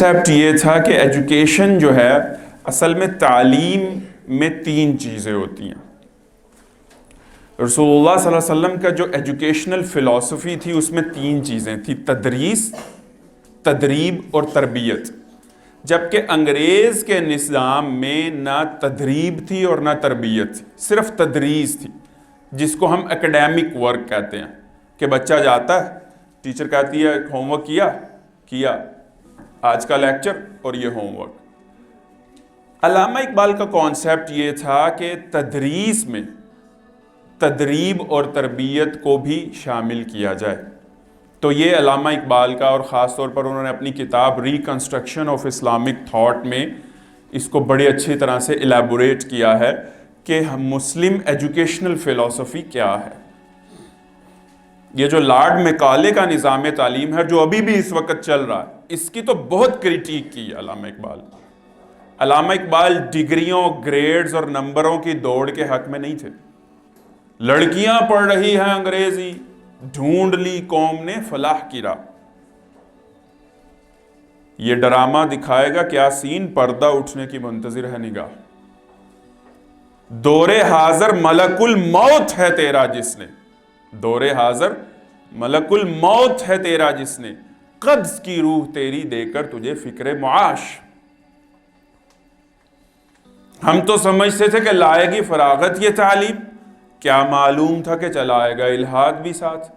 Concept یہ تھا کہ ایجوکیشن جو ہے اصل میں تعلیم میں 3 چیزیں ہوتی ہیں. رسول اللہ صلی اللہ علیہ وسلم کا جو ایجوکیشنل فلسفی تھی اس میں 3 چیزیں تھی: تدریس، تدریب اور تربیت. جبکہ انگریز کے نظام میں نہ تدریب تھی اور نہ تربیت تھی، صرف تدریس تھی، جس کو ہم اکیڈیمک ورک کہتے ہیں کہ بچہ جاتا ہے، ٹیچر کہتی ہے ہوم ورک کیا آج کا لیکچر اور یہ ہوم ورک. علامہ اقبال کا کانسیپٹ یہ تھا کہ تدریس میں تدریب اور تربیت کو بھی شامل کیا جائے. تو یہ علامہ اقبال کا، اور خاص طور پر انہوں نے اپنی کتاب ریکنسٹرکشن آف اسلامک تھاٹ میں اس کو بڑی اچھی طرح سے الیبوریٹ کیا ہے کہ مسلم ایجوکیشنل فلسفی کیا ہے. یہ جو لارڈ میکالے کا نظام تعلیم ہے جو ابھی بھی اس وقت چل رہا ہے، اس کی تو بہت کرٹیک کی علامہ اقبال. علامہ اقبال ڈگریوں، گریڈز اور نمبروں کی دوڑ کے حق میں نہیں تھے. لڑکیاں پڑھ رہی ہیں انگریزی، ڈھونڈ لی قوم نے فلاح کی راہ. یہ ڈرامہ دکھائے گا کیا سین، پردہ اٹھنے کی منتظر ہے نگاہ. دور حاضر ملک الموت ہے تیرا جس نے، دور حاضر ملک الموت ہے تیرا جس نے، قبض کی روح تیری دے کر تجھے فکر معاش. ہم تو سمجھتے تھے کہ لائے گی فراغت یہ تعلیم، کیا معلوم تھا کہ چلائے گا الہاد بھی ساتھ.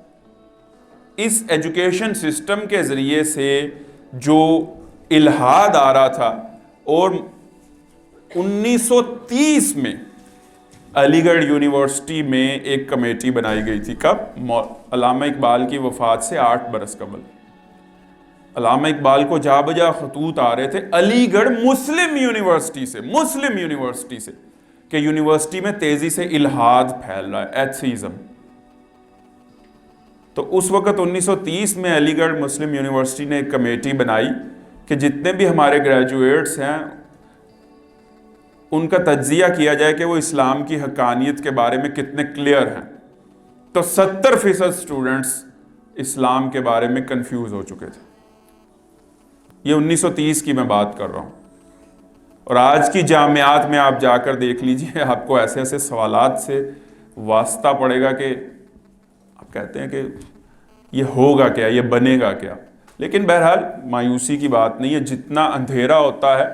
اس ایجوکیشن سسٹم کے ذریعے سے جو الہاد آ رہا تھا، اور 1930 میں علی گڑھ یونیورسٹی میں ایک کمیٹی بنائی گئی تھی. کب؟ علامہ اقبال کی وفات سے 8 برس قبل. علامہ اقبال کو جا بجا خطوط آ رہے تھے علی گڑھ مسلم یونیورسٹی سے کہ یونیورسٹی میں تیزی سے الہاد پھیل رہا ہے، ایتھیزم. تو اس وقت 1930 میں علی گڑھ مسلم یونیورسٹی نے ایک کمیٹی بنائی کہ جتنے بھی ہمارے گریجویٹس ہیں ان کا تجزیہ کیا جائے کہ وہ اسلام کی حقانیت کے بارے میں کتنے کلیئر ہیں. تو 70% اسٹوڈنٹس اسلام کے بارے میں کنفیوز ہو چکے تھے. یہ 1930 کی میں بات کر رہا ہوں. اور آج کی جامعات میں آپ جا کر دیکھ لیجئے، آپ کو ایسے ایسے سوالات سے واسطہ پڑے گا کہ آپ کہتے ہیں کہ یہ ہوگا کیا، یہ بنے گا کیا. لیکن بہرحال مایوسی کی بات نہیں ہے. جتنا اندھیرا ہوتا ہے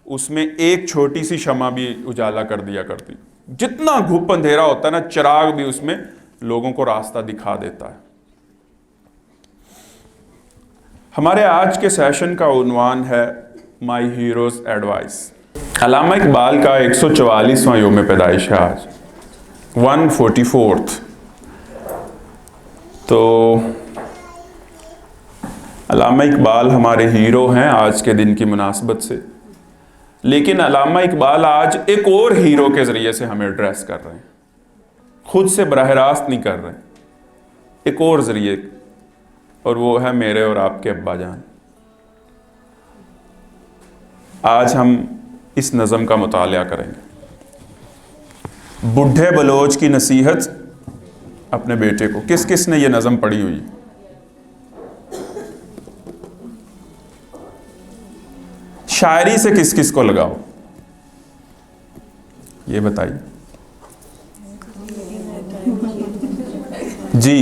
اس میں ایک چھوٹی سی شمع بھی اجالا کر دیا کرتی. جتنا گھپ اندھیرا ہوتا ہے نا، چراغ بھی اس میں لوگوں کو راستہ دکھا دیتا ہے. ہمارے آج کے سیشن کا عنوان ہے مائی ہیروز ایڈوائس. علامہ اقبال کا 144واں یوم پیدائش ہے آج، 144th. تو علامہ اقبال ہمارے ہیرو ہیں آج کے دن کی مناسبت سے. لیکن علامہ اقبال آج ایک اور ہیرو کے ذریعے سے ہمیں ایڈریس کر رہے ہیں، خود سے براہ راست نہیں کر رہے، ایک اور ذریعے، اور وہ ہے میرے اور آپ کے ابا جان. آج ہم اس نظم کا مطالعہ کریں گے. بڈھے بلوچ کی نصیحت اپنے بیٹے کو. کس کس نے یہ نظم پڑھی ہوئی؟ شاعری سے کس کس کو لگاؤ یہ بتائیے. جی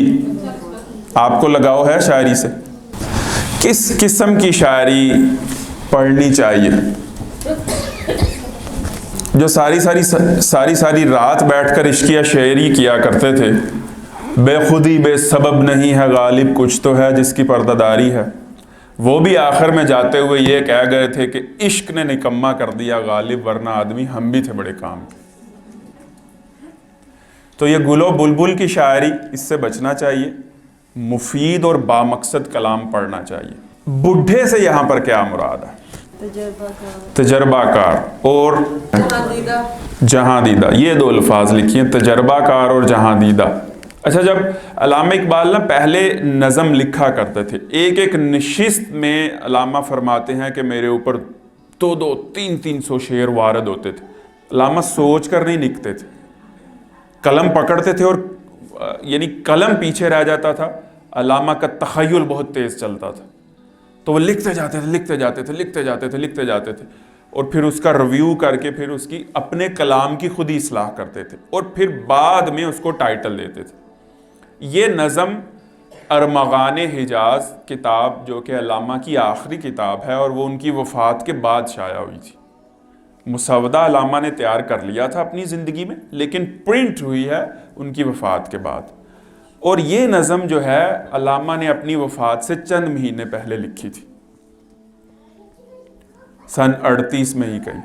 آپ کو لگاؤ ہے شاعری سے؟ کس قسم کی شاعری پڑھنی چاہیے؟ جو ساری رات بیٹھ کر عشقیہ شاعری کیا کرتے تھے. بے خودی بے سبب نہیں ہے غالب، کچھ تو ہے جس کی پردہ داری ہے. وہ بھی آخر میں جاتے ہوئے یہ کہہ گئے تھے کہ عشق نے نکما کر دیا غالب، ورنہ آدمی ہم بھی تھے بڑے کام کے. تو یہ گل و بلبل کی شاعری، اس سے بچنا چاہیے. مفید اور بامقصد کلام پڑھنا چاہیے. بڈھے سے یہاں پر کیا مراد ہے؟ تجربہ کار اور جہاں دیدہ. یہ 2 الفاظ لکھیے، تجربہ کار اور جہاں دیدہ. اچھا، جب علامہ اقبال پہلے نظم لکھا کرتے تھے، ایک نشست میں علامہ فرماتے ہیں کہ میرے اوپر 200 300 شعر وارد ہوتے تھے. علامہ سوچ کر نہیں لکھتے تھے، قلم پکڑتے تھے، اور یعنی قلم پیچھے رہ جاتا تھا. علامہ کا تخیل بہت تیز چلتا تھا. تو وہ لکھتے جاتے تھے اور پھر اس کا ریویو کر کے پھر اس کی اپنے کلام کی خود ہی اصلاح کرتے تھے اور پھر بعد میں اس کو ٹائٹل دیتے تھے. یہ نظم ارمغان حجاز کتاب جو کہ علامہ کی آخری کتاب ہے اور وہ ان کی وفات کے بعد شائع ہوئی تھی. مسودہ علامہ نے تیار کر لیا تھا اپنی زندگی میں لیکن پرنٹ ہوئی ہے ان کی وفات کے بعد. اور یہ نظم جو ہے علامہ نے اپنی وفات سے چند مہینے پہلے لکھی تھی, سن 38 میں ہی کہیں.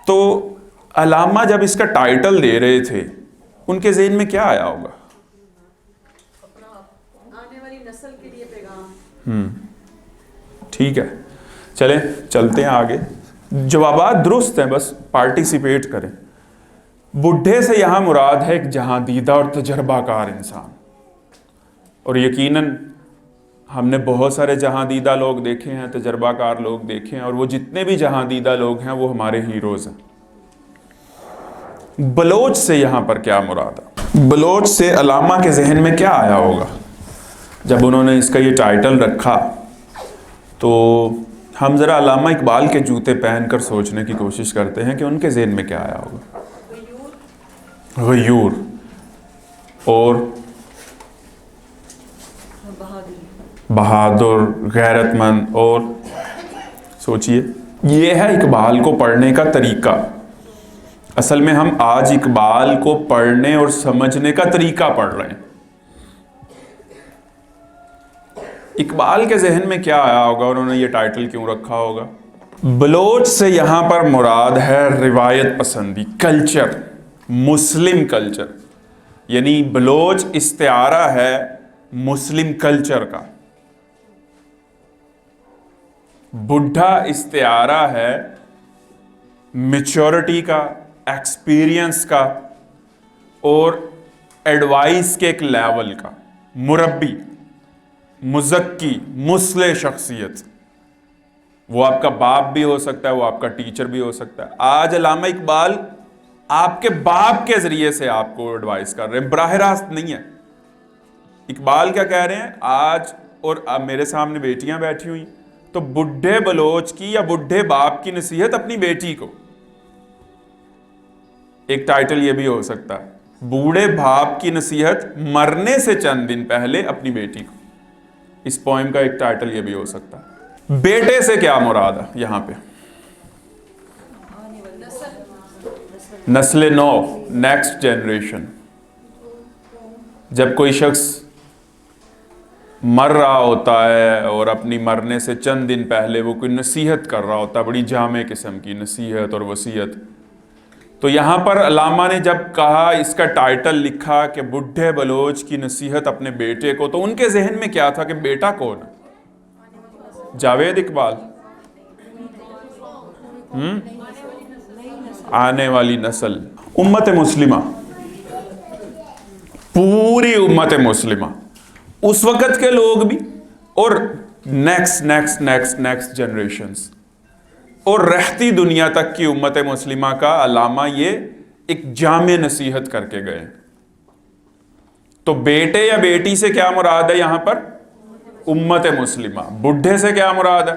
تو علامہ جب اس کا ٹائٹل دے رہے تھے ان کے ذہن میں کیا آیا ہوگا؟ آنے والی نسل کے لیے پیغام. ٹھیک ہے, چلیں چلتے ہیں آگے. جوابات درست ہیں, بس پارٹیسپیٹ کریں. بڈھے سے یہاں مراد ہے ایک جہاں دیدہ اور تجربہ کار انسان, اور یقیناً ہم نے بہت سارے جہاں دیدہ لوگ دیکھے ہیں, تجربہ کار لوگ دیکھے ہیں, اور وہ جتنے بھی جہاں دیدہ لوگ ہیں وہ ہمارے ہیروز ہیں. بلوچ سے یہاں پر کیا مراد ہے؟ بلوچ سے علامہ کے ذہن میں کیا آیا ہوگا جب انہوں نے اس کا یہ ٹائٹل رکھا؟ تو ہم ذرا علامہ اقبال کے جوتے پہن کر سوچنے کی کوشش کرتے ہیں کہ ان کے ذہن میں کیا آیا ہوگا. غیور اور بہادر, غیرت مند, اور سوچئے یہ ہے اقبال کو پڑھنے کا طریقہ. اصل میں ہم آج اقبال کو پڑھنے اور سمجھنے کا طریقہ پڑھ رہے ہیں. اقبال کے ذہن میں کیا آیا ہوگا اور انہوں نے یہ ٹائٹل کیوں رکھا ہوگا؟ بلوچ سے یہاں پر مراد ہے روایت پسندی, کلچر, مسلم کلچر. یعنی بلوچ استعارہ ہے مسلم کلچر کا. بڈھا استعارہ ہے میچورٹی کا, ایکسپیرینس کا, اور ایڈوائس کے ایک لیول کا. مربی, مزکی, مصلح شخصیت. وہ آپ کا باپ بھی ہو سکتا ہے, وہ آپ کا ٹیچر بھی ہو سکتا ہے. آج علامہ اقبال آپ کے باپ کے ذریعے سے آپ کو ایڈوائس کر رہے ہیں, براہ راست نہیں ہے. اقبال کیا کہہ رہے ہیں آج, اور اب میرے سامنے بیٹیاں بیٹھی ہوئی, تو بڈھے بلوچ کی یا بڈھے باپ کی نصیحت اپنی بیٹی کو. ایک ٹائٹل یہ بھی ہو سکتا ہے, بوڑھے باپ کی نصیحت مرنے سے چند دن پہلے اپنی بیٹی کو. اس پوئم کا ایک ٹائٹل یہ بھی ہو سکتا ہے. بیٹے سے کیا مراد ہے یہاں پہ؟ نسل نو, نیکسٹ جنریشن. جب کوئی شخص مر رہا ہوتا ہے اور اپنی مرنے سے چند دن پہلے وہ کوئی نصیحت کر رہا ہوتا ہے, بڑی جامع قسم کی نصیحت اور وصیت, تو یہاں پر علامہ نے جب کہا, اس کا ٹائٹل لکھا کہ بڈھے بلوچ کی نصیحت اپنے بیٹے کو, تو ان کے ذہن میں کیا تھا کہ بیٹا کون ہے؟ جاوید اقبال, آنے والی نسل, امت مسلمہ, پوری امت مسلمہ, اس وقت کے لوگ بھی, اور نیکسٹ جنریشنز, اور رہتی دنیا تک کی امت مسلمہ کا علامہ یہ ایک جامع نصیحت کر کے گئے. تو بیٹے یا بیٹی سے کیا مراد ہے یہاں پر؟ امت مسلمہ. بڈھے سے کیا مراد ہے؟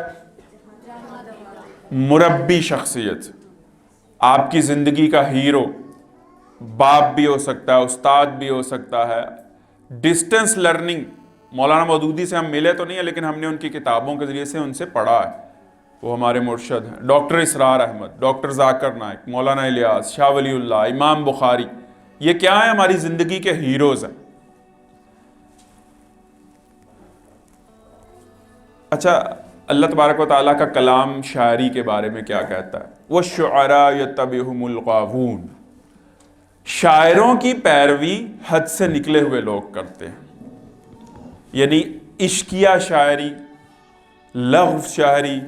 مربی شخصیت, آپ کی زندگی کا ہیرو. باپ بھی ہو سکتا ہے, استاد بھی ہو سکتا ہے. ڈسٹنس لرننگ, مولانا مودودی سے ہم ملے تو نہیں ہیں لیکن ہم نے ان کی کتابوں کے ذریعے سے ان سے پڑھا ہے, وہ ہمارے مرشد ہیں. ڈاکٹر اسرار احمد, ڈاکٹر ذاکر نائک, مولانا الیاس, شاہ ولی اللہ, امام بخاری, یہ کیا ہیں؟ ہماری زندگی کے ہیروز ہیں. اچھا, اللہ تبارک و تعالیٰ کا کلام شاعری کے بارے میں کیا کہتا ہے؟ وَالشُّعَرَاءُ يَتَّبِعُهُمُ الْغَاوُونَ. شاعروں کی پیروی حد سے نکلے ہوئے لوگ کرتے ہیں. یعنی عشقیہ شاعری, لغو شاعری,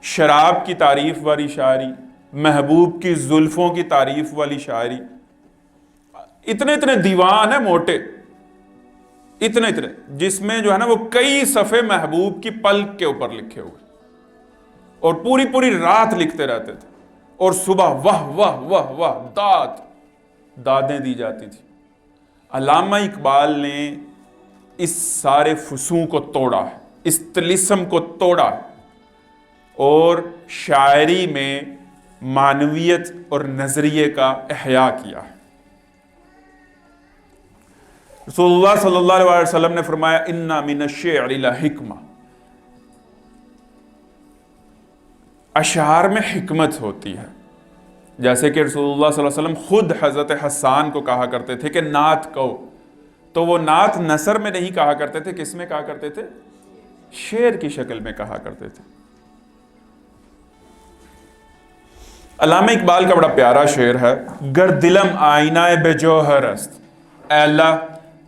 شراب کی تعریف والی شاعری, محبوب کی زلفوں کی تعریف والی شاعری. اتنے دیوان ہیں موٹے, اتنے جس میں جو ہے نا وہ کئی صفحے محبوب کی پلک کے اوپر لکھے ہوئے, اور پوری رات لکھتے رہتے تھے, اور صبح واہ واہ واہ واہ دادیں دی جاتی تھی. علامہ اقبال نے اس سارے فسوں کو توڑا ہے، اس طلسم کو توڑا ہے، اور شاعری میں معنویت اور نظریے کا احیاء کیا ہے۔ رسول اللہ صلی اللہ علیہ وسلم نے فرمایا اِنَّ مِنَ الشِّعْرِ لَحِکْمَةً، اشعار میں حکمت ہوتی ہے۔ جیسے کہ رسول اللہ صلی اللہ علیہ وسلم خود حضرت حسان کو کہا کرتے تھے کہ نعت کہو، تو وہ نعت نثر میں نہیں کہا کرتے تھے، کس میں کہا کرتے تھے؟ شعر کی شکل میں کہا کرتے تھے۔ علامہ اقبال کا بڑا پیارا شعر ہے، گر دلم آئینہ بے جوہر است، اے اللہ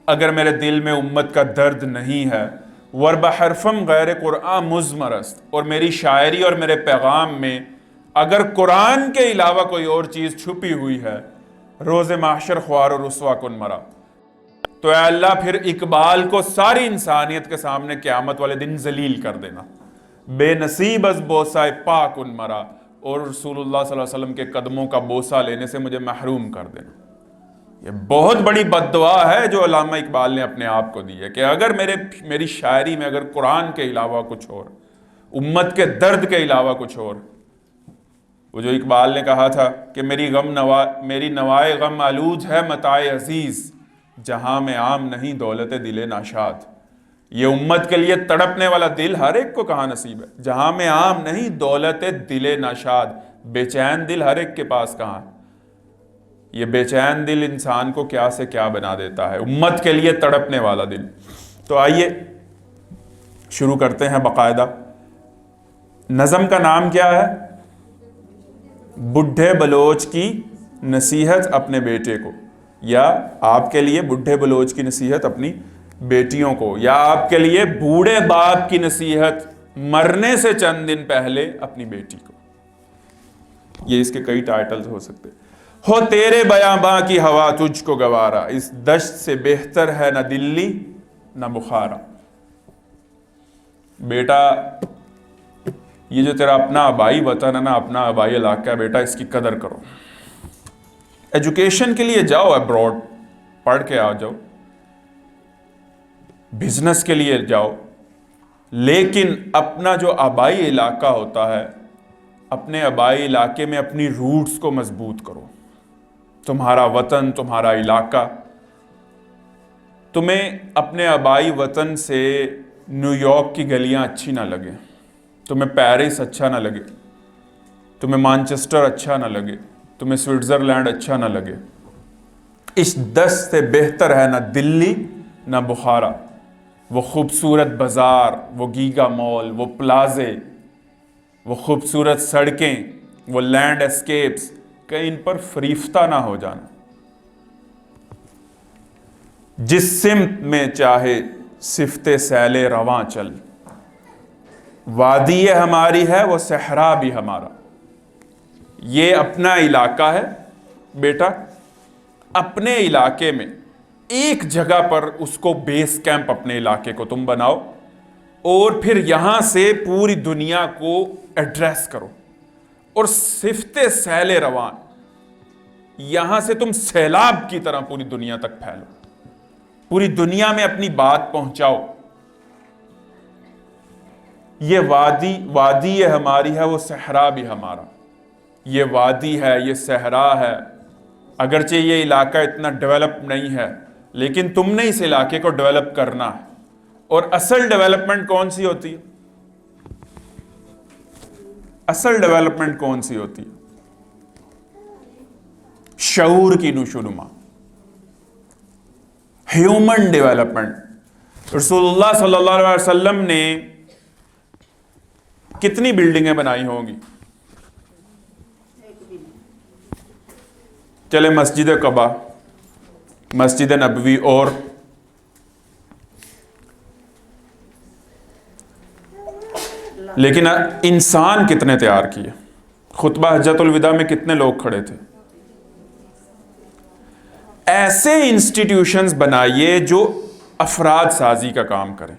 اگر میرے دل میں امت کا درد نہیں ہے، ور بحرفم غیر قرآن مضمر است، اور میری شاعری اور میرے پیغام میں اگر قرآن کے علاوہ کوئی اور چیز چھپی ہوئی ہے، روز محشر خوار و رسوا کن مرا، تو اے اللہ پھر اقبال کو ساری انسانیت کے سامنے قیامت والے دن ذلیل کر دینا، بے نصیب از بوسہ پاک کن مرا، اور رسول اللہ صلی اللہ علیہ وسلم کے قدموں کا بوسہ لینے سے مجھے محروم کر دینا۔ یہ بہت بڑی بد دعا ہے جو علامہ اقبال نے اپنے آپ کو دی ہے کہ اگر میری شاعری میں اگر قرآن کے علاوہ کچھ اور، امت کے درد کے علاوہ کچھ اور، وہ جو اقبال نے کہا تھا کہ میری نوائے غم آلود ہے متاع عزیز، جہاں میں عام نہیں دولت دل ناشاد۔ یہ امت کے لیے تڑپنے والا دل ہر ایک کو کہاں نصیب ہے، جہاں میں عام نہیں دولت دل ناشاد، بے چین دل ہر ایک کے پاس کہاں ہے۔ یہ بے چین دل انسان کو کیا سے کیا بنا دیتا ہے، امت کے لیے تڑپنے والا دل۔ تو آئیے شروع کرتے ہیں باقاعدہ۔ نظم کا نام کیا ہے؟ بڈھے بلوچ کی نصیحت اپنے بیٹے کو، یا آپ کے لیے بڈھے بلوچ کی نصیحت اپنی بیٹیوں کو، یا آپ کے لیے بوڑھے باپ کی نصیحت مرنے سے چند دن پہلے اپنی بیٹی کو۔ یہ اس کے کئی ٹائٹلز ہو سکتے۔ ہو تیرے بیاباں کی ہوا تجھ کو گوارا، اس دشت سے بہتر ہے نہ دلی نہ بخارا۔ بیٹا یہ جو تیرا اپنا آبائی وطن ہے نا، اپنا آبائی علاقہ ہے، بیٹا اس کی قدر کرو۔ ایجوکیشن کے لیے جاؤ ابراڈ، پڑھ کے آ جاؤ، بزنس کے لیے جاؤ، لیکن اپنا جو آبائی علاقہ ہوتا ہے، اپنے آبائی علاقے میں اپنی روٹس کو مضبوط کرو۔ تمہارا وطن، تمہارا علاقہ، تمہیں اپنے آبائی وطن سے نیو یارک کی گلیاں اچھی نہ لگیں، تمہیں پیرس اچھا نہ لگے، تمہیں مانچسٹر اچھا نہ لگے، تمہیں سوئٹزرلینڈ اچھا نہ لگے، اس دشت سے بہتر ہے نہ دلی نہ بخارا۔ وہ خوبصورت بازار، وہ گیگا مال، وہ پلازے، وہ خوبصورت سڑکیں، وہ لینڈ اسکیپس، کہ ان پر فریفتہ نہ ہو جانا۔ جس سمت میں چاہے صفت سیل رواں چل، وادی ہماری ہے وہ صحرا بھی ہمارا۔ یہ اپنا علاقہ ہے بیٹا، اپنے علاقے میں ایک جگہ پر اس کو بیس کیمپ اپنے علاقے کو تم بناؤ، اور پھر یہاں سے پوری دنیا کو ایڈریس کرو، اور صفت سیل رواں، یہاں سے تم سیلاب کی طرح پوری دنیا تک پھیلو، پوری دنیا میں اپنی بات پہنچاؤ۔ یہ وادی ہماری ہے وہ صحرا بھی ہمارا۔ یہ وادی ہے، یہ صحرا ہے، اگرچہ یہ علاقہ اتنا ڈیولپ نہیں ہے، لیکن تم نے اس علاقے کو ڈیولپ کرنا ہے۔ اور اصل ڈیولپمنٹ کون سی ہوتی ہے؟ اصل ڈیولپمنٹ کون سی ہوتی ہے؟ شعور کی نشوونما، ہیومن ڈیولپمنٹ۔ رسول اللہ صلی اللہ علیہ وسلم نے کتنی بلڈنگیں بنائی ہوں گی؟ چلے مسجد قباء، مسجد نبوی، اور لیکن انسان کتنے تیار کیے؟ خطبہ حجۃ الوداع میں کتنے لوگ کھڑے تھے؟ ایسے انسٹیٹیوشنز بنائیے جو افراد سازی کا کام کریں۔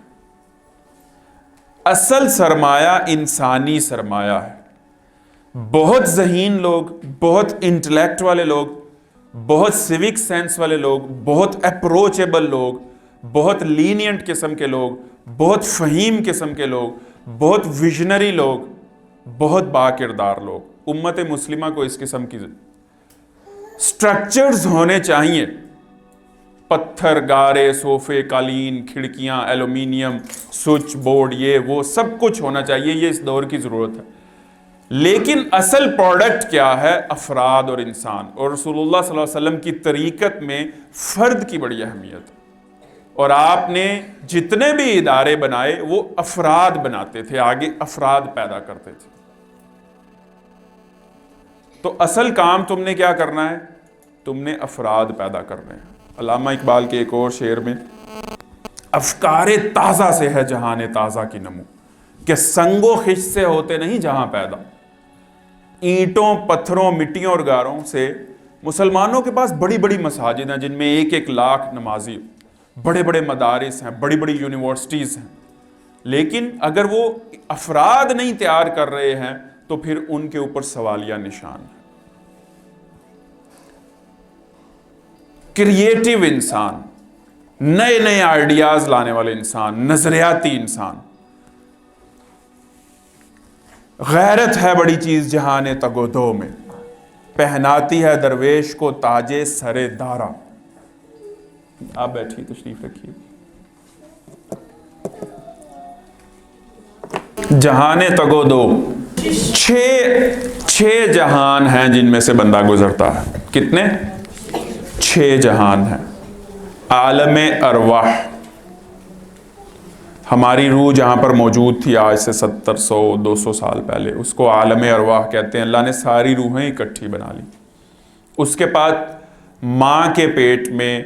اصل سرمایہ انسانی سرمایہ ہے۔ بہت ذہین لوگ، بہت انٹلیکٹ والے لوگ، بہت سیوک سینس والے لوگ، بہت اپروچیبل لوگ، بہت لینینٹ قسم کے لوگ، بہت فہیم قسم کے لوگ، بہت ویژنری لوگ، بہت با کردار لوگ. امت مسلمہ کو اس قسم کی سٹرکچرز ہونے چاہیے. پتھر، گارے، صوفے، قالین، کھڑکیاں، ایلومینیم، سوئچ بورڈ، یہ وہ سب کچھ ہونا چاہیے. یہ اس دور کی ضرورت ہے. لیکن اصل پروڈکٹ کیا ہے؟ افراد اور انسان. اور رسول اللہ صلی اللہ علیہ وسلم کی طریقت میں فرد کی بڑی اہمیت ہے. اور آپ نے جتنے بھی ادارے بنائے وہ افراد بناتے تھے، آگے افراد پیدا کرتے تھے. تو اصل کام تم نے کیا کرنا ہے؟ تم نے افراد پیدا کرنے ہیں. علامہ اقبال کے ایک اور شعر میں افکار تازہ سے ہے جہان تازہ کی نمو، کہ سنگ و خش سے ہوتے نہیں جہاں پیدا. اینٹوں، پتھروں، مٹیوں اور غاروں سے مسلمانوں کے پاس بڑی بڑی مساجد ہیں جن میں 1-1 لاکھ نمازی، بڑے بڑے مدارس ہیں، بڑی بڑی یونیورسٹیز ہیں. لیکن اگر وہ افراد نہیں تیار کر رہے ہیں تو پھر ان کے اوپر سوالیہ نشان ہے. کریٹیو انسان، نئے نئے آئیڈیاز لانے والے انسان، نظریاتی انسان. غیرت ہے بڑی چیز جہان تگ و دو میں، پہناتی ہے درویش کو تاج سر دارا. آپ بیٹھیے، تشریف رکھیے. جہان تگ و دو، 6 جہان ہیں جن میں سے بندہ گزرتا ہے. کتنے؟ 6 جہان ہیں. عالم ارواح، ہماری روح جہاں پر موجود تھی آج سے 70-100-200 سال پہلے، اس کو عالم ارواح کہتے ہیں. اللہ نے ساری روحیں اکٹھی بنا لی. اس کے بعد ماں کے پیٹ میں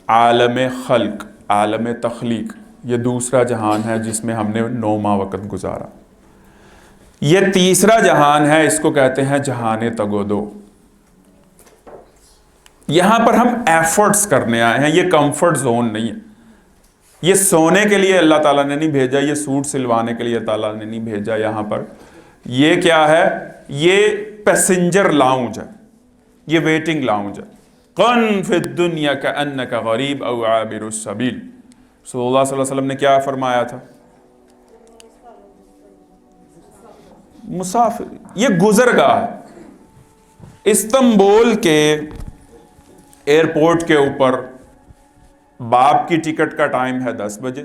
عالم خلق، عالم تخلیق، یہ دوسرا جہان ہے جس میں ہم نے 9 ماہ وقت گزارا. یہ تیسرا جہان ہے، اس کو کہتے ہیں جہان تگ و دو. یہاں پر ہم ایفرٹس کرنے آئے ہیں، یہ کمفرٹ زون نہیں ہے. یہ سونے کے لیے اللہ تعالیٰ نے نہیں بھیجا، یہ سوٹ سلوانے کے لیے اللہ تعالیٰ نے نہیں بھیجا. یہاں پر یہ کیا ہے؟ یہ پیسنجر لاؤنج ہے، یہ ویٹنگ لاؤنج ہے. قن فی الدنیا کأنک غریب او عابر السبیل. رسول اللہ صلی اللہ علیہ وسلم نے کیا فرمایا تھا؟ مسافر، یہ گزرگاہ ہے. استنبول کے ایئرپورٹ کے اوپر باپ کی ٹکٹ کا ٹائم ہے 10 بجے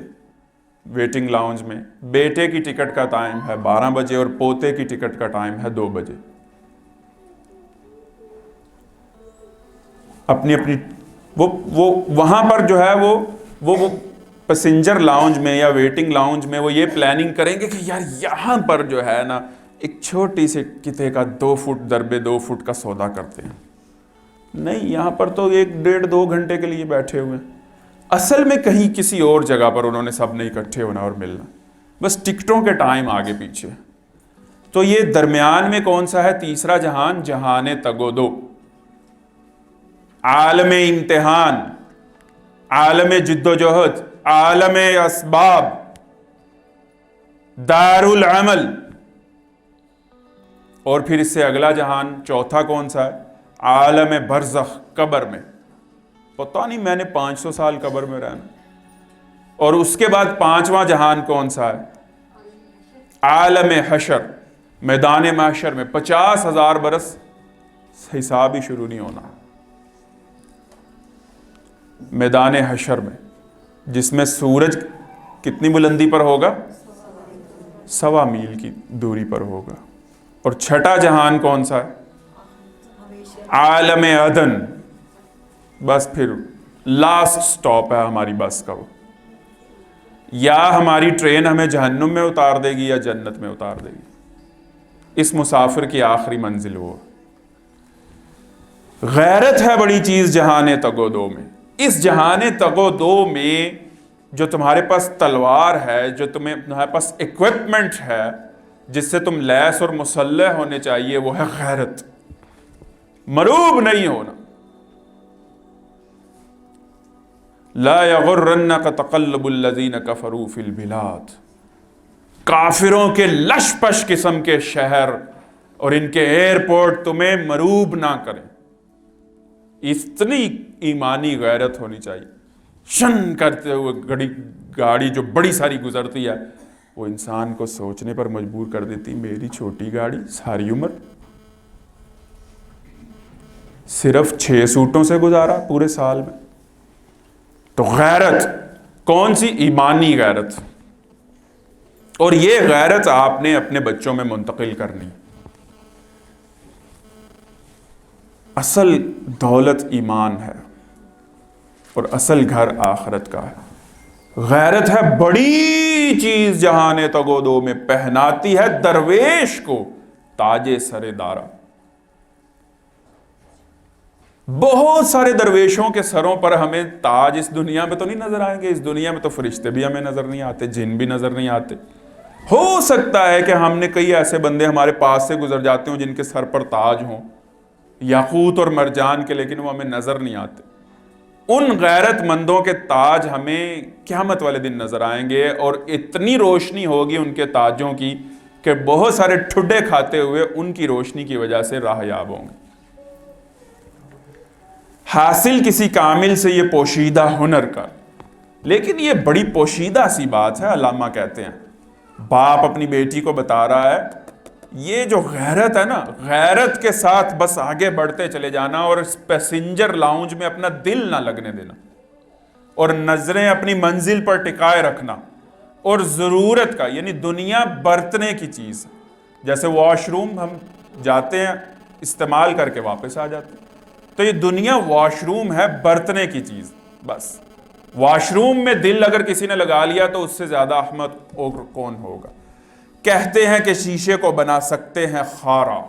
ویٹنگ لاؤنج میں، بیٹے کی ٹکٹ کا ٹائم ہے 12 بجے اور پوتے کی ٹکٹ کا ٹائم ہے 2 بجے. اپنی وہ وہاں پر جو ہے وہ پیسنجر لاؤنج میں یا ویٹنگ لاؤنج میں وہ یہ پلاننگ کریں گے کہ یار یہاں پر جو ہے نا ایک چھوٹی سی کتے کا 2 فٹ دربے 2 فٹ کا سودا کرتے ہیں. نہیں، یہاں پر تو 1-1.5-2 گھنٹے کے لیے بیٹھے ہوئے. اصل میں کہیں کسی اور جگہ پر انہوں نے سب نے اکٹھے ہونا اور ملنا، بس ٹکٹوں کے ٹائم آگے پیچھے. تو یہ درمیان میں کون سا ہے؟ تیسرا جہان، جہان تگ و دو. عالم امتحان، عالم جد و جہد، عالم اسباب، دار العمل. اور پھر اس سے اگلا جہان چوتھا کون سا ہے؟ عالم برزخ، قبر میں. پتہ نہیں میں نے 500 سال قبر میں رہنا. اور اس کے بعد 5واں جہان کون سا ہے؟ عالم حشر، میدان محشر میں 50,000 برس حساب ہی شروع نہیں ہونا. میدان حشر میں جس میں سورج کتنی بلندی پر ہوگا؟ 1.25 میل کی دوری پر ہوگا. اور چھٹا جہان کون سا ہے؟ عالم عدن. بس پھر لاسٹ سٹاپ ہے ہماری بس کا. وہ یا ہماری ٹرین ہمیں جہنم میں اتار دے گی یا جنت میں اتار دے گی. اس مسافر کی آخری منزل وہ. غیرت ہے بڑی چیز جہان تگ و دو میں. اس جہان تگ و دو میں جو تمہارے پاس تلوار ہے، جو تمہارے پاس ایکوپمنٹ ہے جس سے تم لیس اور مسلح ہونے چاہیے، وہ ہے غیرت. مروب نہیں ہونا. لا یغرنک تقلب الذین کفروا فی البلاد. کافروں کے لش پش قسم کے شہر اور ان کے ایئرپورٹ تمہیں مروب نہ کریں. اتنی ایمانی غیرت ہونی چاہیے. شن کرتے ہوئے گاڑی جو بڑی ساری گزرتی ہے وہ انسان کو سوچنے پر مجبور کر دیتی، میری چھوٹی گاڑی ساری عمر صرف 6 سوٹوں سے گزارا پورے سال میں۔ تو غیرت کون سی؟ ایمانی غیرت، اور یہ غیرت آپ نے اپنے بچوں میں منتقل کرنی۔ اصل دولت ایمان ہے اور اصل گھر آخرت کا ہے۔ غیرت ہے بڑی چیز جہان تگودو میں، پہناتی ہے درویش کو تاج سر دارا۔ بہت سارے درویشوں کے سروں پر ہمیں تاج اس دنیا میں تو نہیں نظر آئیں گے، اس دنیا میں تو فرشتے بھی ہمیں نظر نہیں آتے، جن بھی نظر نہیں آتے۔ ہو سکتا ہے کہ ہم نے کئی ایسے بندے ہمارے پاس سے گزر جاتے ہوں جن کے سر پر تاج ہوں یاقوت اور مرجان کے، لیکن وہ ہمیں نظر نہیں آتے۔ ان غیرت مندوں کے تاج ہمیں قیامت والے دن نظر آئیں گے، اور اتنی روشنی ہوگی ان کے تاجوں کی کہ بہت سارے ٹھڈے کھاتے ہوئے ان کی روشنی کی وجہ سے راہیاب ہوں گے۔ حاصل کسی کامل سے یہ پوشیدہ ہنر کا، لیکن یہ بڑی پوشیدہ سی بات ہے۔ علامہ کہتے ہیں باپ اپنی بیٹی کو بتا رہا ہے یہ جو غیرت ہے نا، غیرت کے ساتھ بس آگے بڑھتے چلے جانا اور اس پیسنجر لاؤنج میں اپنا دل نہ لگنے دینا، اور نظریں اپنی منزل پر ٹکائے رکھنا، اور ضرورت کا یعنی دنیا برتنے کی چیز، جیسے واش روم ہم جاتے ہیں استعمال کر کے واپس آ جاتے ہیں، تو یہ دنیا واش روم ہے، برتنے کی چیز۔ بس واش روم میں دل اگر کسی نے لگا لیا تو اس سے زیادہ احمق اور کون ہوگا۔ کہتے ہیں کہ شیشے کو بنا سکتے ہیں خارا۔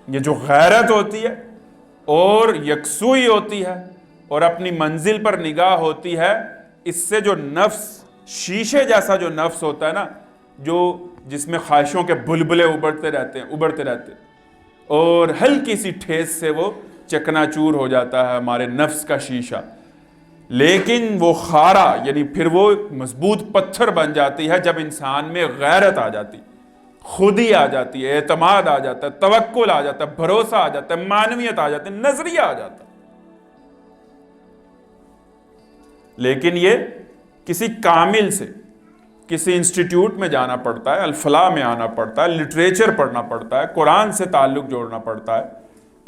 یہ جو غیرت ہوتی ہے اور یکسوئی ہوتی ہے اور اپنی منزل پر نگاہ ہوتی ہے، اس سے جو نفس، شیشے جیسا جو نفس ہوتا ہے نا، جس میں خواہشوں کے بلبلے ابھرتے رہتے اور ہلکی سی ٹھیس سے وہ چکنا چور ہو جاتا ہے ہمارے نفس کا شیشہ، لیکن وہ خارا یعنی پھر وہ مضبوط پتھر بن جاتی ہے جب انسان میں غیرت آ جاتی، خودی آ جاتی ہے، اعتماد آ جاتا ہے، توکل آ جاتا ہے، بھروسہ آ جاتا ہے، معنویت آ جاتی ہے، نظریہ آ جاتا ہے۔ لیکن یہ کسی کامل سے، کسی انسٹیٹیوٹ میں جانا پڑتا ہے، الفلاح میں آنا پڑتا ہے، لٹریچر پڑھنا پڑتا ہے، قرآن سے تعلق جوڑنا پڑتا ہے،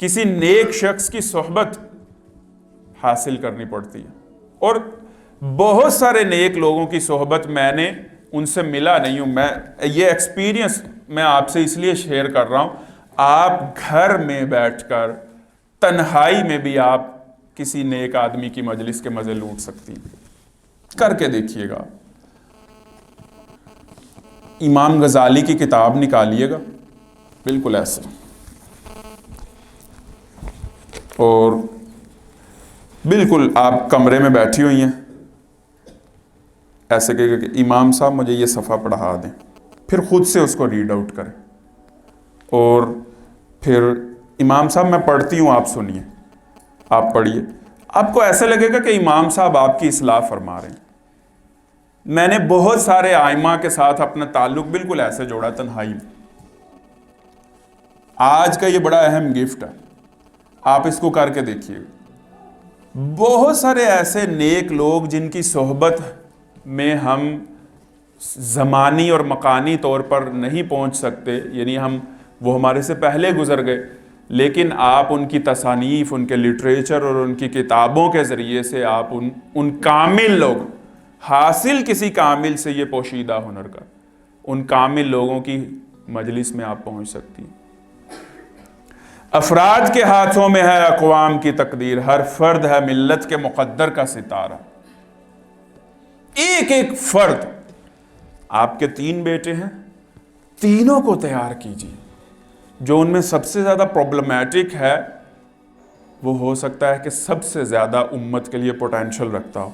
کسی نیک شخص کی صحبت حاصل کرنی پڑتی ہے۔ اور بہت سارے نیک لوگوں کی صحبت میں نے ان سے ملا نہیں ہوں، یہ ایکسپیرینس میں آپ سے اس لیے شیئر کر رہا ہوں۔ آپ گھر میں بیٹھ کر تنہائی میں بھی آپ کسی نیک آدمی کی مجلس کے مزے لوٹ سکتی ہیں، کر کے دیکھیے گا۔ امام غزالی کی کتاب نکالیے گا بالکل ایسے، اور بالکل آپ کمرے میں بیٹھی ہوئی ہیں، ایسے کہے گا کہ امام صاحب مجھے یہ صفحہ پڑھا دیں، پھر خود سے اس کو ریڈ آؤٹ کریں، اور پھر امام صاحب میں پڑھتی ہوں آپ سنیے، آپ پڑھیے، آپ کو ایسا لگے گا کہ امام صاحب آپ کی اصلاح فرما رہے ہیں۔ میں نے بہت سارے آئمہ کے ساتھ اپنا تعلق بالکل ایسے جوڑا تنہائی میں۔ آج کا یہ بڑا اہم گفٹ ہے، آپ اس کو کر کے دیکھیے۔ بہت سارے ایسے نیک لوگ جن کی صحبت میں ہم زمانی اور مکانی طور پر نہیں پہنچ سکتے، یعنی وہ ہمارے سے پہلے گزر گئے، لیکن آپ ان کی تصانیف، ان کے لٹریچر اور ان کی کتابوں کے ذریعے سے آپ ان کامل لوگ، حاصل کسی کامل سے یہ پوشیدہ ہنر کا، ان کامل لوگوں کی مجلس میں آپ پہنچ سکتی ہیں۔ افراد کے ہاتھوں میں ہے اقوام کی تقدیر، ہر فرد ہے ملت کے مقدر کا ستارہ۔ ایک ایک فرد، آپ کے 3 بیٹے ہیں، تینوں کو تیار کیجیے۔ جو ان میں سب سے زیادہ پرابلمیٹک ہے وہ ہو سکتا ہے کہ سب سے زیادہ امت کے لیے پوٹینشل رکھتا ہو۔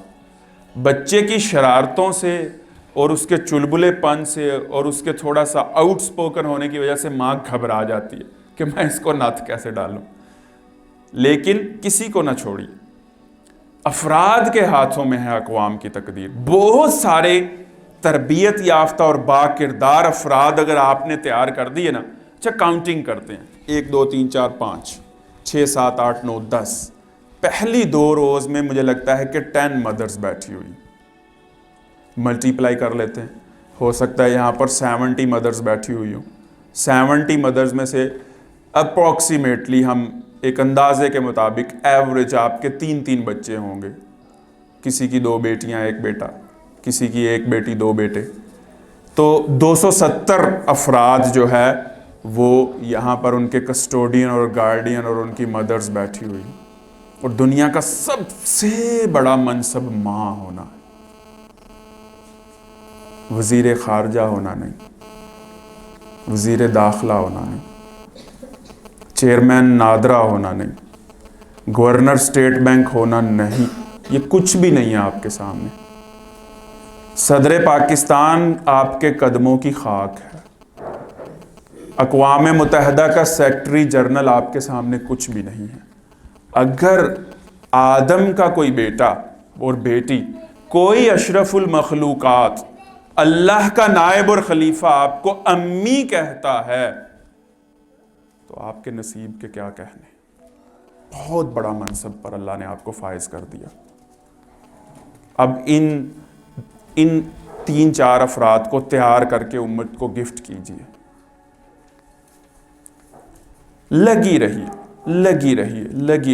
بچے کی شرارتوں سے اور اس کے چلبلے پن سے اور اس کے تھوڑا سا آؤٹ سپوکن ہونے کی وجہ سے ماں گھبرا جاتی ہے کہ میں اس کو نعت کیسے ڈالوں، لیکن کسی کو نہ چھوڑی۔ افراد کے ہاتھوں میں ہے اقوام کی تقدیر۔ بہت سارے تربیت یافتہ اور با کردار افراد اگر آپ نے تیار کر دیے نا، اچھا کاؤنٹنگ کرتے ہیں، 1 2 3 4 5 6 7 8 9 10، پہلی 2 روز میں مجھے لگتا ہے کہ 10 مدرز بیٹھی ہوئی، ملٹیپلائی کر لیتے ہیں، ہو سکتا ہے یہاں پر 70 مدرز بیٹھی ہوئی ہوں. 70 مدرز میں سے اپروکسیمیٹلی ہم ایک اندازے کے مطابق ایوریج آپ کے 3 بچے ہوں گے. کسی کی 2 بیٹیاں 1 بیٹا، کسی کی 1 بیٹی 2 بیٹے. تو 270 افراد جو ہے وہ یہاں پر ان کے کسٹوڈین اور گارڈین اور ان کی مدرز بیٹھی ہوئی. اور دنیا کا سب سے بڑا منصب ماں ہونا ہے، وزیر خارجہ ہونا نہیں، وزیر داخلہ ہونا نہیں، چیئرمین نادرا ہونا نہیں، گورنر اسٹیٹ بینک ہونا نہیں. یہ کچھ بھی نہیں ہے آپ کے سامنے. صدر پاکستان آپ کے قدموں کی خاک ہے. اقوام متحدہ کا سیکرٹری جنرل آپ کے سامنے کچھ بھی نہیں ہے. اگر آدم کا کوئی بیٹا اور بیٹی، کوئی اشرف المخلوقات، اللہ کا نائب اور خلیفہ آپ کو امی کہتا ہے تو آپ کے نصیب کے کیا کہنے. بہت بڑا منصب پر اللہ نے آپ کو فائز کر دیا. اب ان 3-4 افراد کو تیار کر کے امت کو گفٹ کیجیے. لگی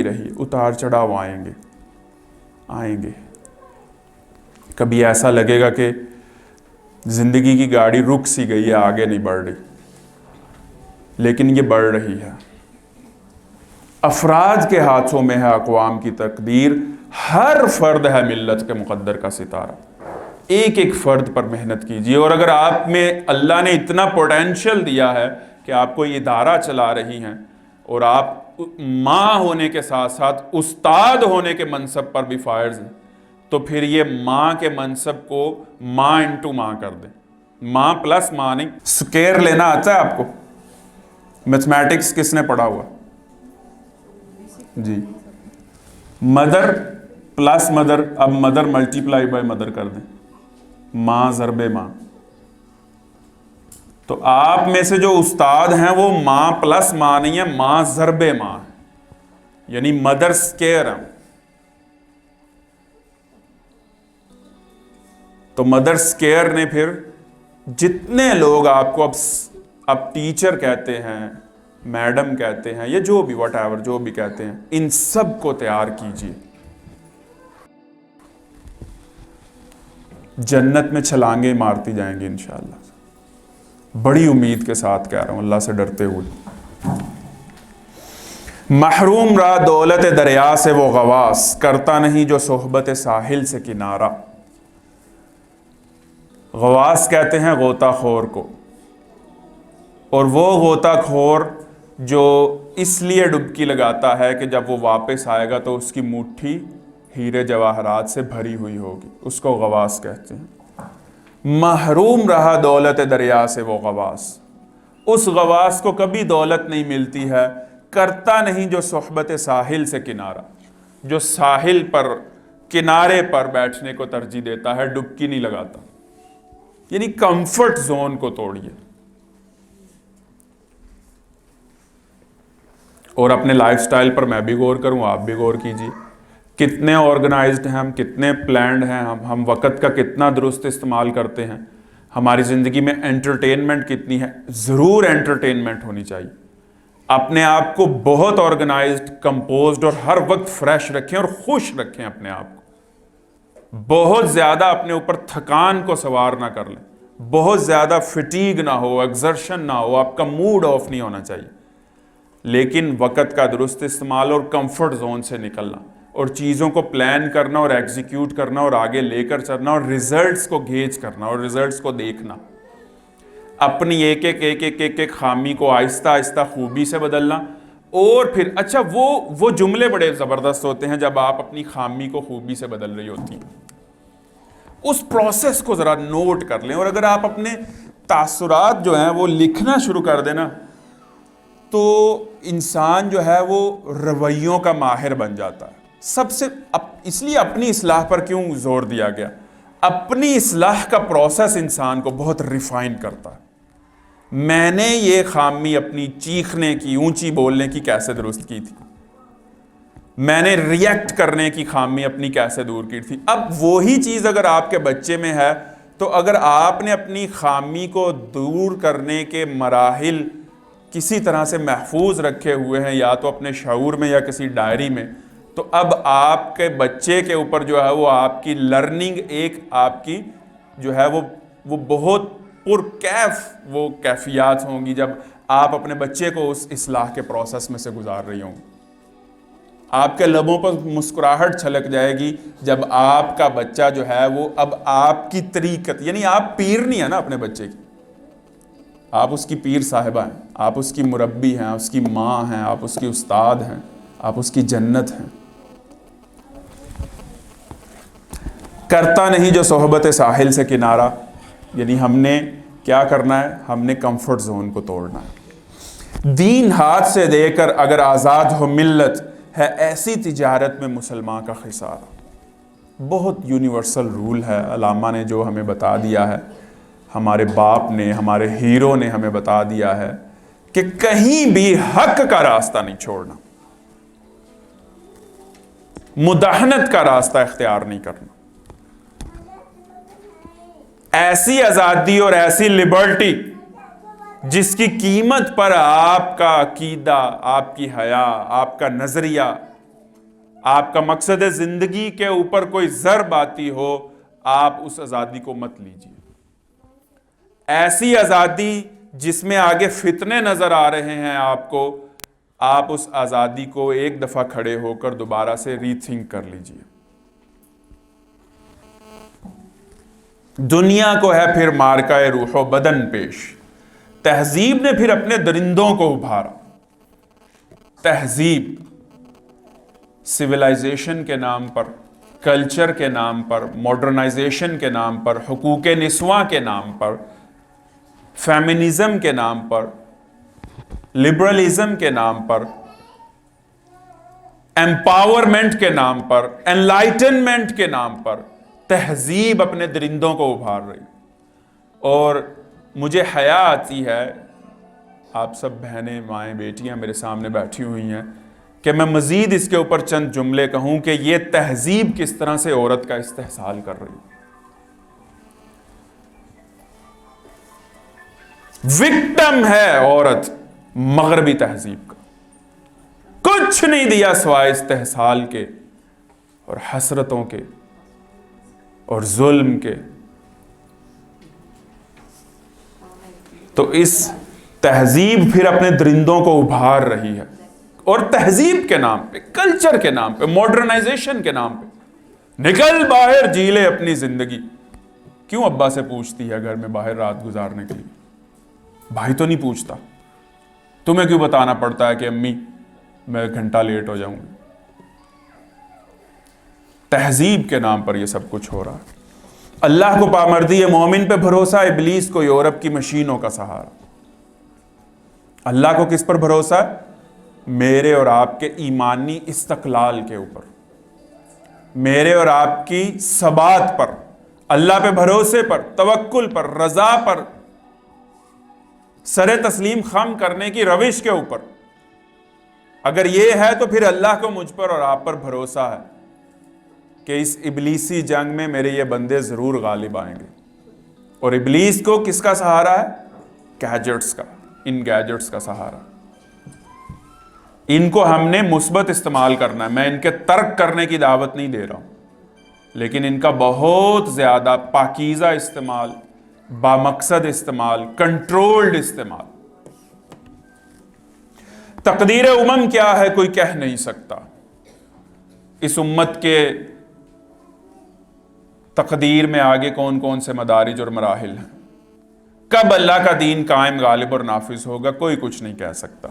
رہی اتار چڑھاؤ آئیں گے. کبھی ایسا لگے گا کہ زندگی کی گاڑی رک سی گئی ہے، آگے نہیں بڑھ رہی، لیکن یہ بڑھ رہی ہے. افراد کے ہاتھوں میں ہے اقوام کی تقدیر. ہر فرد ہے ملت کے مقدر کا ستارہ. ایک فرد پر محنت کیجیے. اور اگر آپ میں اللہ نے اتنا پوٹینشل دیا ہے کہ آپ کوئی ادارہ چلا رہی ہیں اور آپ ماں ہونے کے ساتھ ساتھ استاد ہونے کے منصب پر بھی فائز ہیں، تو پھر یہ ماں کے منصب کو ماں انٹو ماں کر دیں. ماں پلس ماں نہیں. سکیئر لینا آتا ہے آپ کو؟ میتھمیٹکس کس نے پڑھا ہوا؟ جی. مدر پلس مدر، اب مدر ملٹیپلائی بائی مدر کر دیں. ماں ضرب ماں. تو آپ میں سے جو استاد ہیں وہ ماں پلس ماں نہیں ہے، ماں ضرب ماں ہے، یعنی مدر سکیئر ہے. تو مدر سکیئر نے پھر جتنے لوگ آپ کو اب ٹیچر کہتے ہیں، میڈم کہتے ہیں، یا جو بھی واٹ ایور جو بھی کہتے ہیں، ان سب کو تیار کیجیے. جنت میں چھلانگیں مارتی جائیں گے انشاءاللہ. بڑی امید کے ساتھ کہہ رہا ہوں، اللہ سے ڈرتے ہوئے. محروم رہا دولت دریا سے وہ غواص، کرتا نہیں جو صحبت ساحل سے کنارہ. غواص کہتے ہیں غوطہ خور کو، اور وہ غوطہ خور جو اس لیے ڈبکی لگاتا ہے کہ جب وہ واپس آئے گا تو اس کی مٹھی ہیرے جواہرات سے بھری ہوئی ہوگی، اس کو غواص کہتے ہیں. محروم رہا دولت دریا سے وہ غواص، اس غواص کو کبھی دولت نہیں ملتی ہے. کرتا نہیں جو صحبت ساحل سے کنارہ، جو ساحل پر کنارے پر بیٹھنے کو ترجیح دیتا ہے، ڈبکی نہیں لگاتا. یعنی کمفرٹ زون کو توڑیے. اور اپنے لائف سٹائل پر میں بھی غور کروں، آپ بھی غور کیجیے. کتنے آرگنائزڈ ہیں ہم، کتنے پلانڈ ہیں ہم وقت کا کتنا درست استعمال کرتے ہیں. ہماری زندگی میں انٹرٹینمنٹ کتنی ہے. ضرور انٹرٹینمنٹ ہونی چاہیے. اپنے آپ کو بہت آرگنائزڈ، کمپوزڈ اور ہر وقت فریش رکھیں اور خوش رکھیں اپنے آپ کو. بہت زیادہ اپنے اوپر تھکان کو سوار نہ کر لیں. بہت زیادہ فٹیگ نہ ہو، ایگزرشن نہ ہو، آپ کا موڈ آف نہیں ہونا چاہیے. لیکن وقت کا درست استعمال اور کمفرٹ زون سے نکلنا اور چیزوں کو پلان کرنا اور ایگزیکیوٹ کرنا اور آگے لے کر چلنا اور ریزلٹس کو گیج کرنا اور ریزلٹس کو دیکھنا. اپنی ایک خامی کو آہستہ آہستہ خوبی سے بدلنا. اور پھر اچھا وہ جملے بڑے زبردست ہوتے ہیں جب آپ اپنی خامی کو خوبی سے بدل رہی ہوتی ہیں. اس پروسیس کو ذرا نوٹ کر لیں. اور اگر آپ اپنے تاثرات جو ہیں وہ لکھنا شروع کر دیں نا، تو انسان جو ہے وہ رویوں کا ماہر بن جاتا ہے. سب سے اس لیے اپنی اصلاح پر کیوں زور دیا گیا. اپنی اصلاح کا پروسیس انسان کو بہت ریفائن کرتا ہے. میں نے یہ خامی اپنی چیخنے کی، اونچی بولنے کی کیسے درست کی تھی. میں نے ریئیکٹ کرنے کی خامی اپنی کیسے دور کی تھی. اب وہی چیز اگر آپ کے بچے میں ہے تو اگر آپ نے اپنی خامی کو دور کرنے کے مراحل کسی طرح سے محفوظ رکھے ہوئے ہیں یا تو اپنے شعور میں یا کسی ڈائری میں, تو اب آپ کے بچے کے اوپر جو ہے وہ آپ کی لرننگ ایک آپ کی جو ہے وہ بہت پرکیف وہ کیفیات ہوں گی جب آپ اپنے بچے کو اس اصلاح کے پروسیس میں سے گزار رہی ہوں. آپ کے لبوں پر مسکراہٹ چھلک جائے گی جب آپ کا بچہ جو ہے وہ اب آپ کی طریقت, یعنی آپ پیر نہیں ہیں نا اپنے بچے کی, آپ اس کی پیر صاحبہ ہیں, آپ اس کی مربی ہیں, اس کی ماں ہیں, آپ اس کی استاد ہیں, آپ اس کی جنت ہیں. کرتا نہیں جو صحبت ساحل سے کنارہ, یعنی ہم نے کیا کرنا ہے, ہم نے کمفرٹ زون کو توڑنا ہے. دین ہاتھ سے دے کر اگر آزاد ہو ملت, ہے ایسی تجارت میں مسلمان کا خسارہ. بہت یونیورسل رول ہے, علامہ نے جو ہمیں بتا دیا ہے, ہمارے باپ نے, ہمارے ہیرو نے ہمیں بتا دیا ہے کہ کہیں بھی حق کا راستہ نہیں چھوڑنا, مداہنت کا راستہ اختیار نہیں کرنا. ایسی آزادی اور ایسی لبرٹی جس کی قیمت پر آپ کا عقیدہ, آپ کی حیا, آپ کا نظریہ, آپ کا مقصد زندگی کے اوپر کوئی ضرب آتی ہو, آپ اس آزادی کو مت لیجیے. ایسی آزادی جس میں آگے فتنے نظر آ رہے ہیں آپ کو, آپ اس آزادی کو ایک دفعہ کھڑے ہو کر دوبارہ سے ری تھنک کر لیجیے. دنیا کو ہے پھر مارکہ روح و بدن پیش, تہذیب نے پھر اپنے درندوں کو ابھارا. تہذیب سویلائزیشن کے نام پر, کلچر کے نام پر, ماڈرنائزیشن کے نام پر, حقوق نسواں کے نام پر, فیمنزم کے نام پر, لبرلزم کے نام پر, ایمپاورمنٹ کے نام پر, انلائٹنمنٹ کے نام پر تہذیب اپنے درندوں کو ابھار رہی. اور مجھے حیا آتی ہے, آپ سب بہنیں, مائیں, بیٹیاں میرے سامنے بیٹھی ہوئی ہیں, کہ میں مزید اس کے اوپر چند جملے کہوں کہ یہ تہذیب کس طرح سے عورت کا استحصال کر رہی ہے. وکٹم ہے عورت مغربی تہذیب کا, کچھ نہیں دیا سوائے استحصال کے اور حسرتوں کے اور ظلم کے. تو اس تہذیب پھر اپنے درندوں کو ابھار رہی ہے, اور تہذیب کے نام پہ, کلچر کے نام پہ, ماڈرنائزیشن کے نام پہ نکل باہر جی لے اپنی زندگی. کیوں ابا سے پوچھتی ہے گھر میں باہر رات گزارنے کے لیے؟ بھائی تو نہیں پوچھتا. تمہیں کیوں بتانا پڑتا ہے کہ امی میں گھنٹہ لیٹ ہو جاؤں گی؟ تہذیب کے نام پر یہ سب کچھ ہو رہا ہے. اللہ کو پامردی ہے, مومن پہ بھروسہ, ابلیس کو یورپ کی مشینوں کا سہارا. اللہ کو کس پر بھروسہ ہے؟ میرے اور آپ کے ایمانی استقلال کے اوپر, میرے اور آپ کی ثبات پر, اللہ پہ بھروسے پر, توکل پر, رضا پر, سر تسلیم خم کرنے کی روش کے اوپر. اگر یہ ہے تو پھر اللہ کو مجھ پر اور آپ پر بھروسہ ہے کہ اس ابلیسی جنگ میں میرے یہ بندے ضرور غالب آئیں گے. اور ابلیس کو کس کا سہارا ہے؟ گیجٹس کا, ان گیجٹس کا سہارا. ان کو ہم نے مثبت استعمال کرنا ہے. میں ان کے ترک کرنے کی دعوت نہیں دے رہا ہوں, لیکن ان کا بہت زیادہ پاکیزہ استعمال, بامقصد استعمال, کنٹرولڈ استعمال. تقدیر امم کیا ہے کوئی کہہ نہیں سکتا. اس امت کے تقدیر میں آگے کون کون سے مدارج اور مراحل ہیں, کب اللہ کا دین قائم, غالب اور نافذ ہوگا, کوئی کچھ نہیں کہہ سکتا.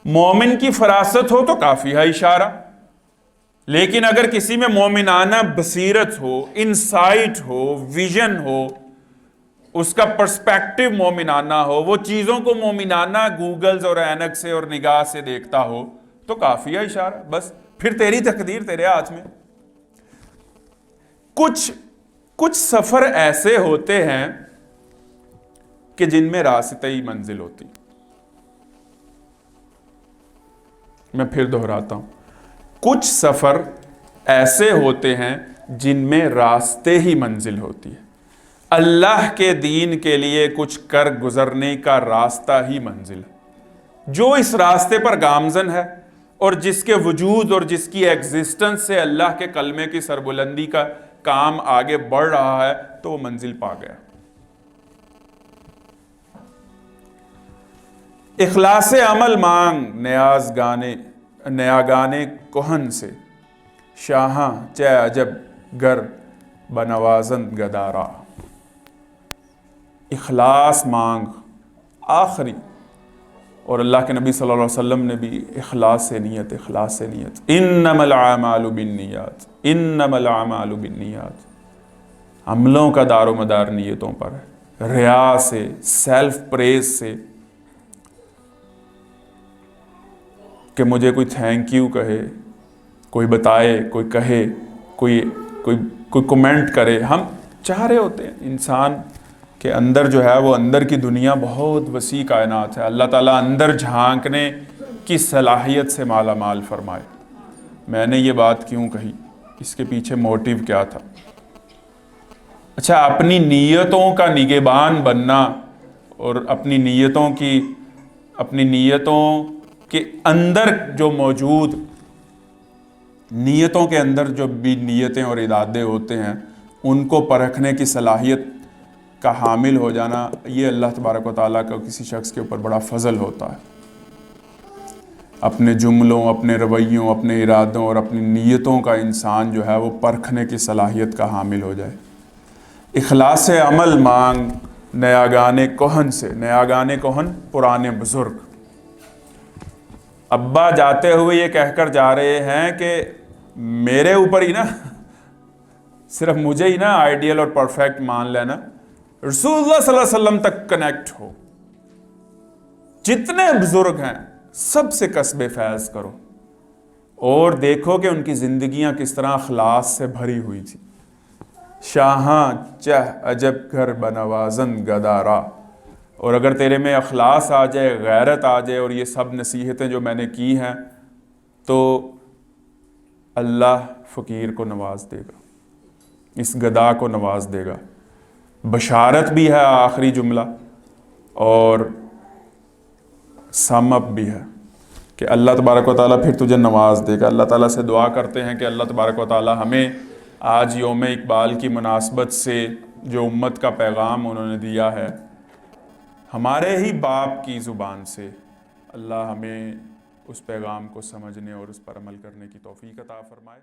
مومن کی فراست ہو تو کافی ہے اشارہ, لیکن اگر کسی میں مومنانہ بصیرت ہو, انسائٹ ہو, ویژن ہو, اس کا پرسپیکٹو مومنانہ ہو, وہ چیزوں کو مومنانہ گوگلز اور اینک سے اور نگاہ سے دیکھتا ہو, تو کافی ہے اشارہ. بس پھر تیری تقدیر تیرے ہاتھ میں. کچھ سفر ایسے ہوتے ہیں کہ جن میں راستہی منزل ہوتی. میں پھر دہراتا ہوں, کچھ سفر ایسے ہوتے ہیں جن میں راستے ہی منزل ہوتی ہے. اللہ کے دین کے لیے کچھ کر گزرنے کا راستہ ہی منزل ہے. جو اس راستے پر گامزن ہے اور جس کے وجود اور جس کی ایگزسٹنس سے اللہ کے کلمے کی سربلندی کا کام آگے بڑھ رہا ہے تو وہ منزل پا گیا. اخلاص عمل مانگ نیا گانے کہن سے، شاہاں چہ عجب گر بنوازند گدارا. اخلاص مانگ آخری. اور اللہ کے نبی صلی اللہ علیہ وسلم نے بھی اخلاص سے نیت انما الاعمال بالنیات، انما الاعمال بالنیات. عملوں کا دار و مدار نیتوں پر ہے. ریا سے، سیلف پریز سے کہ مجھے کوئی تھینک یو کہے، کوئی بتائے، کوئی کہے، کوئی کمنٹ کرے. ہم چاہ رہے ہوتے ہیں انسان کے اندر جو ہے وہ اندر کی دنیا بہت وسیع کائنات ہے. اللہ تعالیٰ اندر جھانکنے کی صلاحیت سے مالا مال فرمائے. میں نے یہ بات کیوں کہی، اس کے پیچھے موٹیو کیا تھا؟ اچھا، اپنی نیتوں کا نگہبان بننا اور اپنی نیتوں کے اندر جو موجود، نیتوں کے اندر جو بھی نیتیں اور ارادے ہوتے ہیں ان کو پرکھنے کی صلاحیت کا حامل ہو جانا، یہ اللہ تبارک و تعالیٰ کا کسی شخص کے اوپر بڑا فضل ہوتا ہے. اپنے جملوں، اپنے رویوں، اپنے ارادوں اور اپنی نیتوں کا انسان جو ہے وہ پرکھنے کی صلاحیت کا حامل ہو جائے. اخلاص عمل مانگ نیا گانے کہن سے. نیا گانے کہن پرانے بزرگ. ابا جاتے ہوئے یہ کہہ کر جا رہے ہیں کہ میرے اوپر ہی نا، صرف مجھے ہی نا آئیڈیل اور پرفیکٹ مان لینا، رسول اللہ صلی اللہ علیہ وسلم تک کنیکٹ ہو. جتنے بزرگ ہیں سب سے کسب فیض کرو اور دیکھو کہ ان کی زندگیاں کس طرح اخلاص سے بھری ہوئی تھی. شاہاں چہ عجب گھر بنوازن گدارا. اور اگر تیرے میں اخلاص آ جائے، غیرت آ جائے اور یہ سب نصیحتیں جو میں نے کی ہیں، تو اللہ فقیر کو نواز دے گا، اس گدا کو نواز دے گا. بشارت بھی ہے آخری جملہ اور سم اپ بھی ہے کہ اللہ تبارک و تعالیٰ پھر تجھے نواز دے گا. اللہ تعالیٰ سے دعا کرتے ہیں کہ اللہ تبارک و تعالیٰ ہمیں آج یوم اقبال کی مناسبت سے جو امت کا پیغام انہوں نے دیا ہے، ہمارے ہی باپ کی زبان سے، اللہ ہمیں اس پیغام کو سمجھنے اور اس پر عمل کرنے کی توفیق عطا فرمائے.